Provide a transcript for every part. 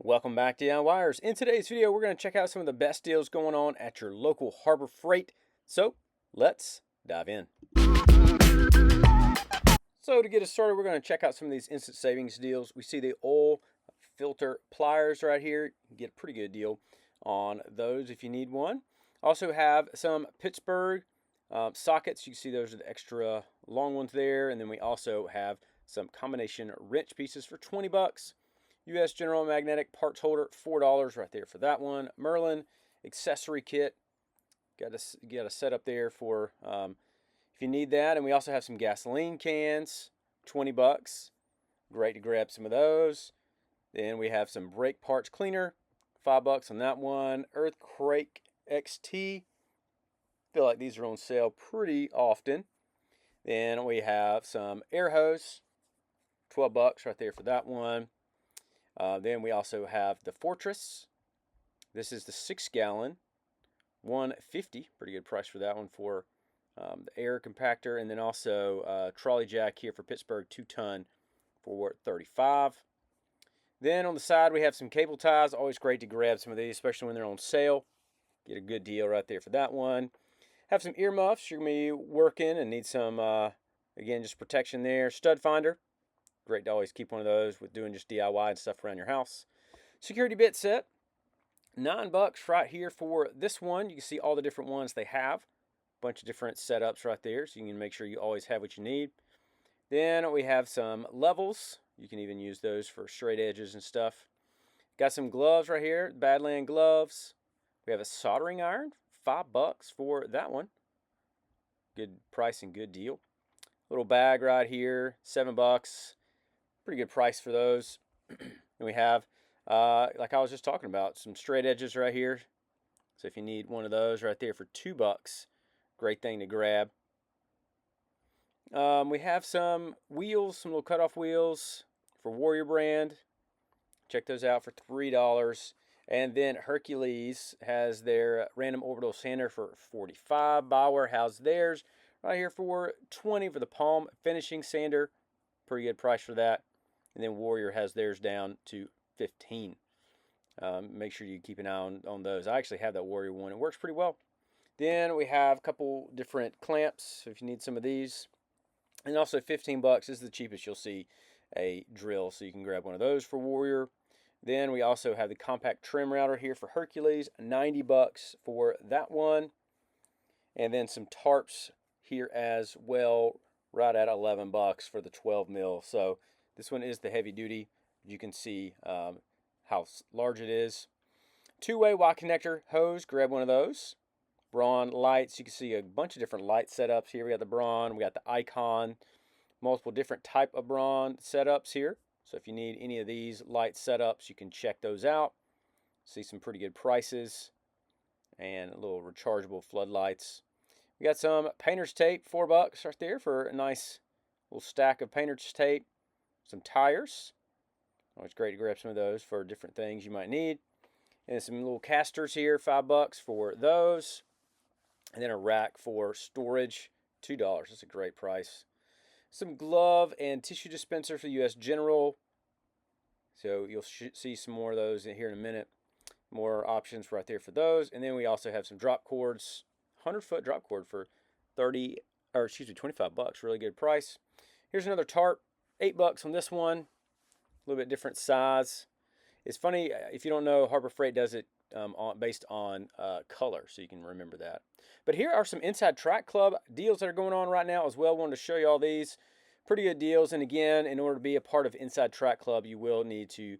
Welcome back to BAUERS. In today's video, we're going to check out some of the best deals going on at your local Harbor Freight. So let's dive in. So to get us started, we're going to check out some of these instant savings deals. We see the oil filter pliers right here. You can get a pretty good deal on those if you need one. Also have some Pittsburgh sockets. You can see those are the extra long ones there. And then we also have some combination wrench pieces for 20 bucks. U.S. General Magnetic parts holder, $4 right there for that one. Merlin accessory kit, got a setup there for if you need that. And we also have some gasoline cans, 20 bucks. Great to grab some of those. Then we have some brake parts cleaner, $5 on that one. Earthquake XT, feel like these are on sale pretty often. Then we have some air hose, 12 bucks right there for that one. Then we also have the Fortress. This is the 6-gallon, $150. Pretty good price for that one for the air compactor. And then also trolley jack here for Pittsburgh, 2-ton for $35. Then on the side we have some cable ties. Always great to grab some of these, especially when they're on sale. Get a good deal right there for that one. Have some earmuffs. You're going to be working and need some, again, just protection there. Stud finder. Great to always keep one of those with doing just DIY and stuff around your house. Security bit set, $9 right here for this one. You can see all the different ones they have. A bunch of different setups right there, so you can make sure you always have what you need. Then we have some levels. You can even use those for straight edges and stuff. Got some gloves right here, Badland gloves. We have a soldering iron, $5 for that one. Good price and good deal. Little bag right here, $7. Pretty good price for those. And we have, like I was just talking about, some straight edges right here. So if you need one of those right there for $2, great thing to grab. We have some wheels, some little cutoff wheels for Warrior brand. Check those out for $3. And then Hercules has their random orbital sander for $45. BAUER has theirs right here for $20 for the palm finishing sander. Pretty good price for that. And then Warrior has theirs down to $15. Make sure you keep an eye on those. I actually have that Warrior one. It works pretty well. Then we have a couple different clamps, so if you need some of these. And also $15. This is the cheapest you'll see a drill, so you can grab one of those for Warrior. Then we also have the compact trim router here for Hercules, $90 for that one. And then some tarps here as well, right at $11 for the 12 mil. So this one is the heavy duty. You can see how large it is. Two-way Y connector hose, grab one of those. Braun lights, you can see a bunch of different light setups here. We got the Braun, we got the Icon, multiple different type of Braun setups here. So if you need any of these light setups, you can check those out. See some pretty good prices and a little rechargeable floodlights. We got some painter's tape, $4 right there for a nice little stack of painter's tape. Some tires. Always great to grab some of those for different things you might need. And some little casters here, $5 for those. And then a rack for storage, $2. That's a great price. Some glove and tissue dispenser for U.S. General. So you'll see some more of those here in a minute. More options right there for those. And then we also have some drop cords. 100-foot drop cord for $25. Really good price. Here's another tarp. $8 on this one. A little bit different size. It's funny, if you don't know, Harbor Freight does it based on color, so you can remember that. But here are some Inside Track Club deals that are going on right now as well. Wanted to show you all these. Pretty good deals. And again, in order to be a part of Inside Track Club, you will need to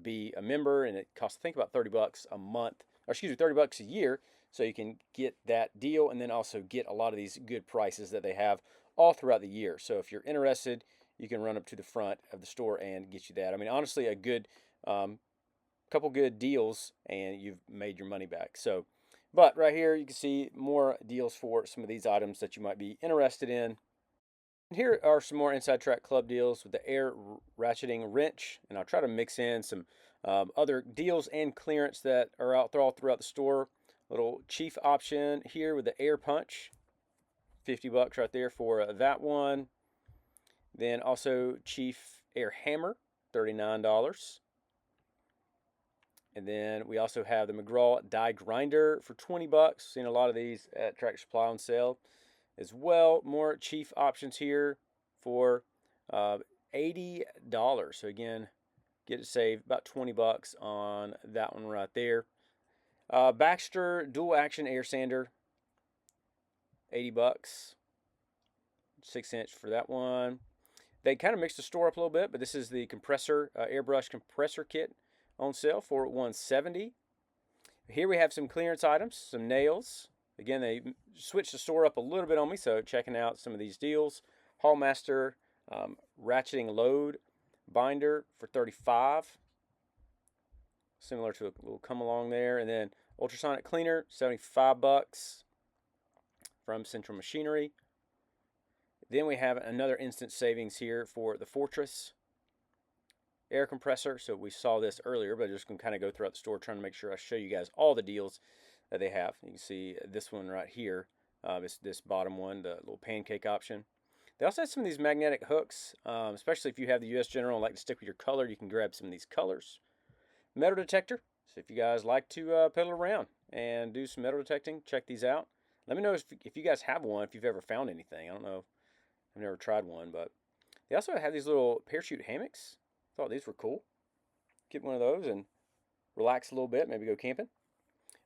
be a member, and it costs, I think, about $30 a month, or excuse me, $30 a year, so you can get that deal and then also get a lot of these good prices that they have all throughout the year. So if you're interested, you can run up to the front of the store and get you that. I mean, honestly, a good couple good deals, and you've made your money back. So, but right here, you can see more deals for some of these items that you might be interested in. And here are some more Inside Track Club deals with the air ratcheting wrench, and I'll try to mix in some other deals and clearance that are out there all throughout the store. Little Chief option here with the air punch, $50 right there for that one. Then also Chief Air Hammer, $39. And then we also have the McGraw die grinder for 20 bucks. Seen a lot of these at Tractor Supply on sale as well. More Chief options here for $80. So again, get it saved about 20 bucks on that one right there. Baxter dual action air sander, 80 bucks. 6-inch for that one. They kind of mixed the store up a little bit, but this is the compressor, airbrush compressor kit on sale for $170. Here we have some clearance items, some nails. Again, they switched the store up a little bit on me, so checking out some of these deals. Hallmaster ratcheting load binder for $35. Similar to a little come along there. And then ultrasonic cleaner, 75 bucks from Central Machinery. Then we have another instant savings here for the Fortress air compressor. So we saw this earlier, but I'm just going to kind of go throughout the store trying to make sure I show you guys all the deals that they have. You can see this one right here, this bottom one, the little pancake option. They also have some of these magnetic hooks, especially if you have the US General and like to stick with your color, you can grab some of these colors. Metal detector, so if you guys like to pedal around and do some metal detecting, check these out. Let me know if you guys have one, if you've ever found anything. I don't know, I've never tried one, but they also have these little parachute hammocks. Thought these were cool. Get one of those and relax a little bit, maybe go camping.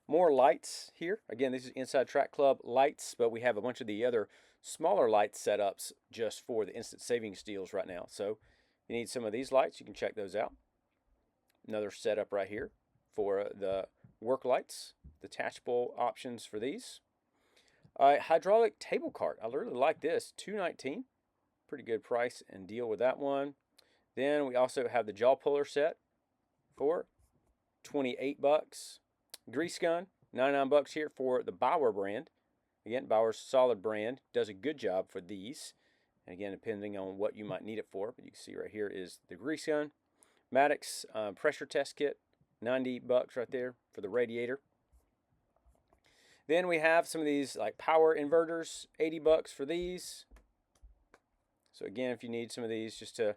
More lights here. Again, this is Inside Track Club lights, but we have a bunch of the other smaller light setups just for the instant savings deals right now. So if you need some of these lights, you can check those out. Another setup right here for the work lights, detachable options for these. Hydraulic table cart. I really like this. $219. Pretty good price and deal with that one. Then we also have the jaw puller set for 28 bucks. Grease gun, 99 bucks here for the BAUER brand. Again, BAUER's solid brand. Does a good job for these. And again, depending on what you might need it for. But you can see right here is the grease gun. Maddox pressure test kit, 90 bucks right there for the radiator. Then we have some of these like power inverters, 80 bucks for these. So again, if you need some of these just to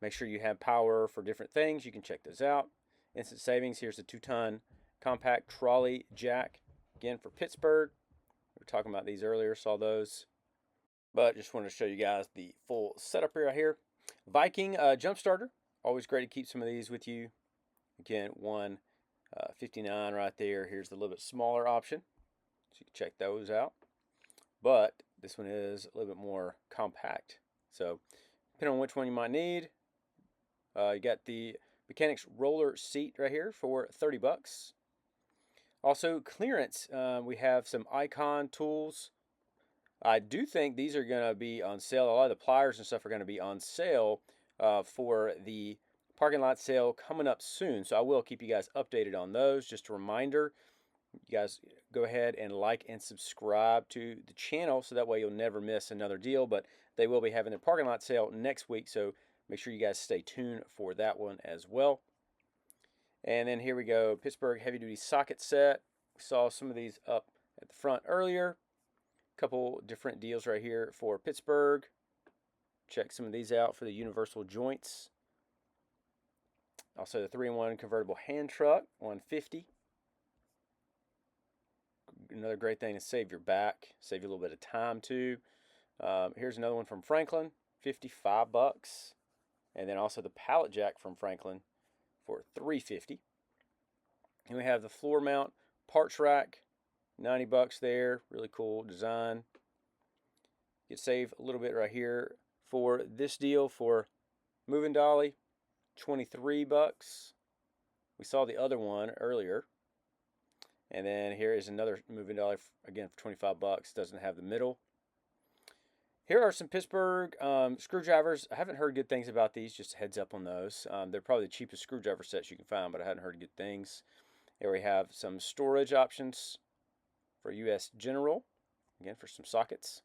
make sure you have power for different things, you can check those out. Instant savings, here's a 2-ton compact trolley jack. Again, for Pittsburgh. We were talking about these earlier, saw those. But just wanted to show you guys the full setup right here. Viking jump starter. Always great to keep some of these with you. Again, $159 right there. Here's the little bit smaller option. So you can check those out. But this one is a little bit more compact. So depending on which one you might need. You got the mechanics roller seat right here for 30 bucks. Also clearance, we have some Icon tools. I do think these are going to be on sale. A lot of the pliers and stuff are going to be on sale for the parking lot sale coming up soon. So I will keep you guys updated on those. Just a reminder, you guys go ahead and like and subscribe to the channel so that way you'll never miss another deal. But they will be having their parking lot sale next week. So make sure you guys stay tuned for that one as well. And then here we go, Pittsburgh heavy duty socket set. We saw some of these up at the front earlier. A couple different deals right here for Pittsburgh. Check some of these out for the universal joints. Also the 3-in-1 convertible hand truck, $150. Another great thing to save your back, save you a little bit of time too. Here's another one from Franklin, 55 bucks. And then also the pallet jack from Franklin for $350. And we have the floor mount parts rack, 90 bucks there. Really cool design. You save a little bit right here for this deal for moving dolly, 23 bucks. We saw the other one earlier. And then here is another moving dolly, again for 25 bucks. Doesn't have the middle. Here are some Pittsburgh screwdrivers. I haven't heard good things about these, just a heads up on those. They're probably the cheapest screwdriver sets you can find, but I hadn't heard good things. Here we have some storage options for US General, again for some sockets.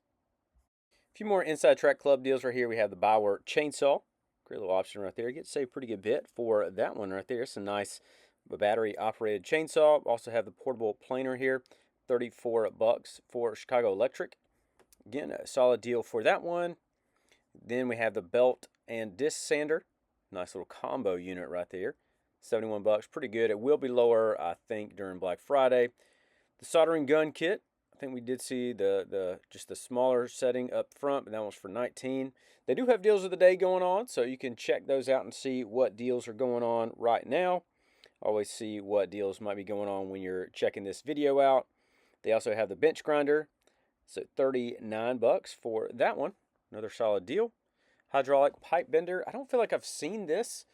A few more Inside Track Club deals right here. We have the BAUER chainsaw. Great little option right there. You get to save a pretty good bit for that one right there. It's a nice battery operated chainsaw. Also have the portable planer here, 34 bucks for Chicago Electric. Again, a solid deal for that one. Then we have the belt and disc sander. Nice little combo unit right there. 71 bucks, pretty good. It will be lower, I think, during Black Friday. The soldering gun kit, I think we did see just the smaller setting up front, but that one's for 19. They do have deals of the day going on, so you can check those out and see what deals are going on right now. Always see what deals might be going on when you're checking this video out. They also have the bench grinder. So 39 bucks for that one. Another solid deal. Hydraulic pipe bender. I don't feel like I've seen this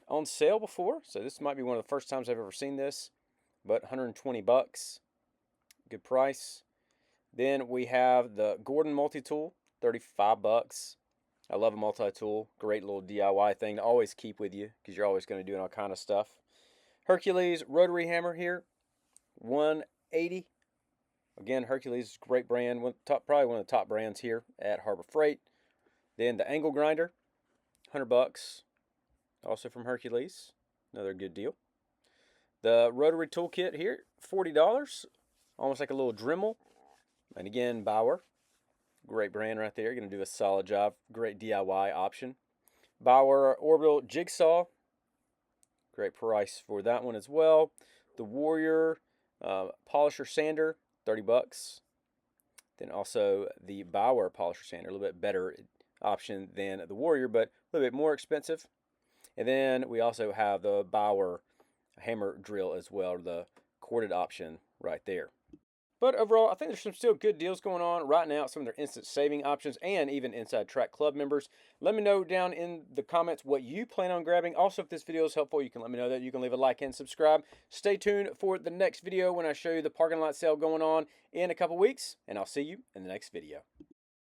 on sale before, so this might be one of the first times I've ever seen this, but 120 bucks. Good price. Then we have the Gordon multi-tool, 35 bucks. I love a multi-tool. Great little DIY thing to always keep with you because you're always going to do all kind of stuff. Hercules rotary hammer here, 180. Again, Hercules is a great brand, probably one of the top brands here at Harbor Freight. Then the angle grinder, 100 bucks, also from Hercules. Another good deal. The rotary toolkit here, $40, almost like a little Dremel. And again, BAUER, great brand right there. Going to do a solid job. Great DIY option. BAUER orbital jigsaw, great price for that one as well. The Warrior polisher sander, 30 bucks. Then also the BAUER polisher sander, a little bit better option than the Warrior, but a little bit more expensive. And then we also have the BAUER hammer drill as well, the corded option right there. But overall, I think there's some still good deals going on right now, some of their instant saving options, and even Inside Track Club members. Let me know down in the comments what you plan on grabbing. Also, if this video is helpful, you can let me know that. You can leave a like and subscribe. Stay tuned for the next video when I show you the parking lot sale going on in a couple weeks, and I'll see you in the next video.